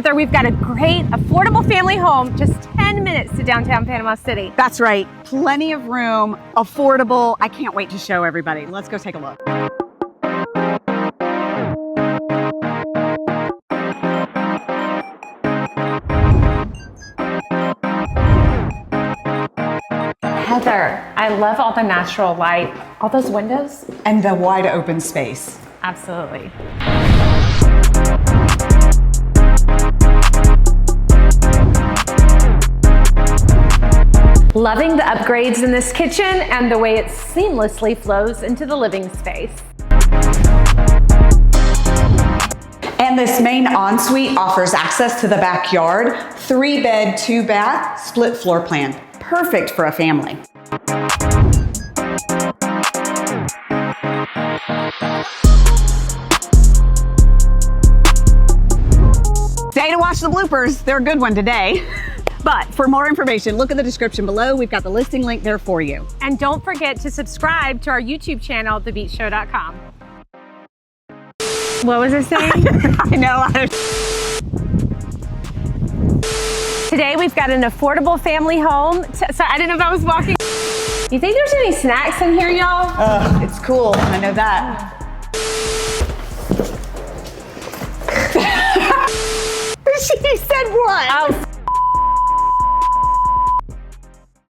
Heather, we've got a great, affordable family home just 10 minutes to downtown Panama City. That's right. Plenty of room, affordable. I can't wait to show everybody. Let's go take a look. Heather, I love all the natural light. All those windows? And the wide open space. Absolutely. Loving the upgrades in this kitchen and the way it seamlessly flows into the living space. And this main ensuite offers access to the backyard, 3-bed, 2-bath, split floor plan. Perfect for a family. Stay to watch the bloopers. They're a good one today. But for more information, look at the description below. We've got the listing link there for you. And don't forget to subscribe to our YouTube channel, thebeachshow.com. What was it saying? I know. Today we've got an affordable family home. So I didn't know if I was walking. You think there's any snacks in here, y'all? It's cool. I know that.